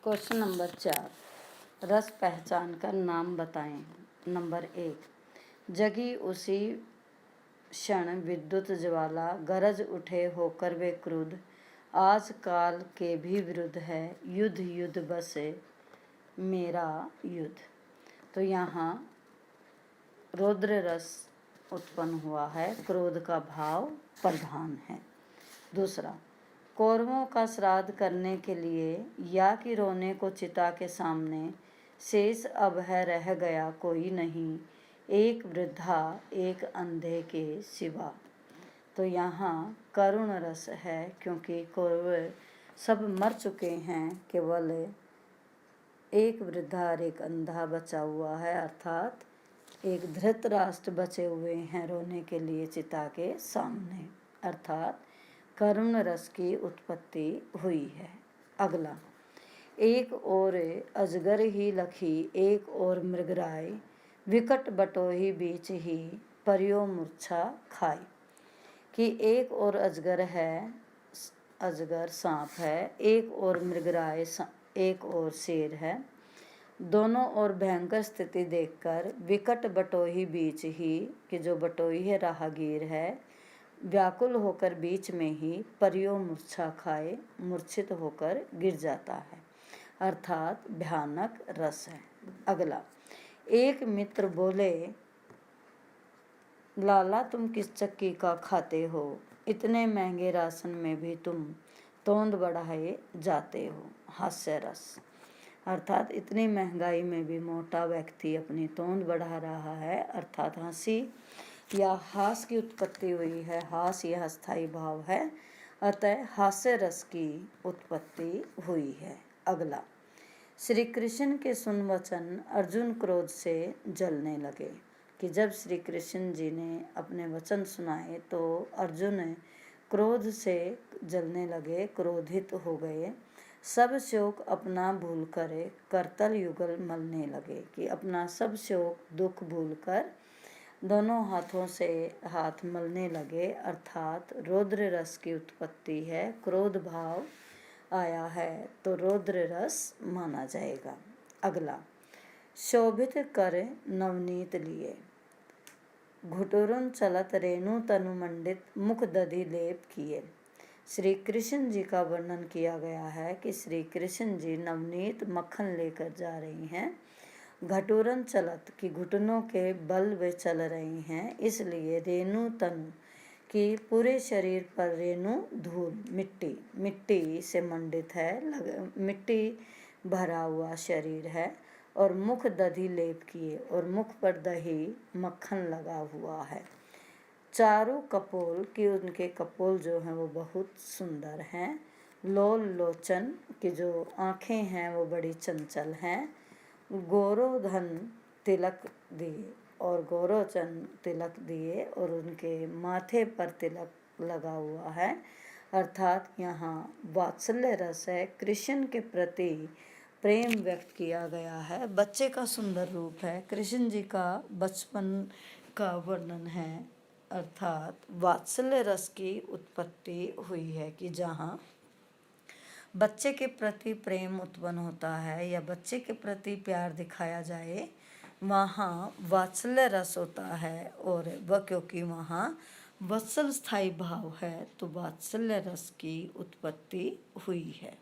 Question number 4, रस पहचान कर नाम बताएं। नंबर 1, जगी उसी क्षण विद्युत ज्वाला, गरज उठे होकर वे क्रुद्ध, आज काल के भी विरुद्ध है, युद्ध युद्ध बसे मेरा युद्ध। तो यहाँ रौद्र रस उत्पन्न हुआ है, क्रोध का भाव प्रधान है। दूसरा, कौरवों का श्राद्ध करने के लिए या कि रोने को चिता के सामने, शेष अब है रह गया कोई नहीं, एक वृद्धा एक अंधे के सिवा। तो यहाँ करुण रस है, क्योंकि कौरव सब मर चुके हैं, केवल एक वृद्धा और एक अंधा बचा हुआ है, अर्थात एक धृतराष्ट्र बचे हुए हैं रोने के लिए चिता के सामने, अर्थात करुण रस की उत्पत्ति हुई है। अगला, एक और अजगर ही लखी, एक और मृगराय, विकट बटोही बीच ही परियो मूर्छा खाई। कि एक और अजगर है, अजगर सांप है, एक और मृगराय एक और शेर है। दोनों और भयंकर स्थिति देखकर विकट बटोही बीच ही, कि जो बटोही है राहगीर है, व्याकुल होकर बीच में ही परियो मूर्छा खाए, मूर्छित होकर गिर जाता है, अर्थात भयानक रस है। अगला, एक मित्र बोले, लाला तुम किस चक्की का खाते हो, इतने महंगे राशन में भी तुम तोंद बढ़ाए जाते हो। हास्य रस, अर्थात इतनी महंगाई में भी मोटा व्यक्ति अपनी तोंद बढ़ा रहा है, अर्थात हंसी या हास की उत्पत्ति हुई है। हास यह स्थायी भाव है, अतः हास्य रस की उत्पत्ति हुई है। अगला, श्री कृष्ण के सुन वचन अर्जुन क्रोध से जलने लगे। कि जब श्री कृष्ण जी ने अपने वचन सुनाए तो अर्जुन क्रोध से जलने लगे, क्रोधित हो गए। सब शोक अपना भूल कर करतल युगल मलने लगे। कि अपना सब शोक दुख भूल कर दोनों हाथों से हाथ मलने लगे, अर्थात रौद्र रस की उत्पत्ति है। क्रोध भाव आया है तो रौद्र रस माना जाएगा। अगला, शोभित कर नवनीत लिए, घुटुरुन चलत रेणु तनु मंडित, मुख दधि लेप किए। श्री कृष्ण जी का वर्णन किया गया है कि श्री कृष्ण जी नवनीत मक्खन लेकर जा रही हैं। घटुरन चलत, कि घुटनों के बल वे चल रही हैं, इसलिए रेणु तनु, कि पूरे शरीर पर रेणु धूल मिट्टी से मंडित है, मिट्टी भरा हुआ शरीर है। और मुख दधि लेप किए, और मुख पर दही मक्खन लगा हुआ है। चारों कपोल, कि उनके कपोल जो हैं वो बहुत सुंदर हैं। लोल लोचन, कि जो आँखें हैं वो बड़ी चंचल हैं। गौरोधन तिलक दिए, और गौरोचन तिलक दिए, और उनके माथे पर तिलक लगा हुआ है, अर्थात यहाँ वात्सल्य रस है। कृष्ण के प्रति प्रेम व्यक्त किया गया है। बच्चे का सुंदर रूप है, कृष्ण जी का बचपन का वर्णन है, अर्थात वात्सल्य रस की उत्पत्ति हुई है। कि जहाँ बच्चे के प्रति प्रेम उत्पन्न होता है या बच्चे के प्रति प्यार दिखाया जाए, वहाँ वात्सल्य रस होता है। और वह क्योंकि वहाँ वत्सल स्थायी भाव है, तो वात्सल्य रस की उत्पत्ति हुई है।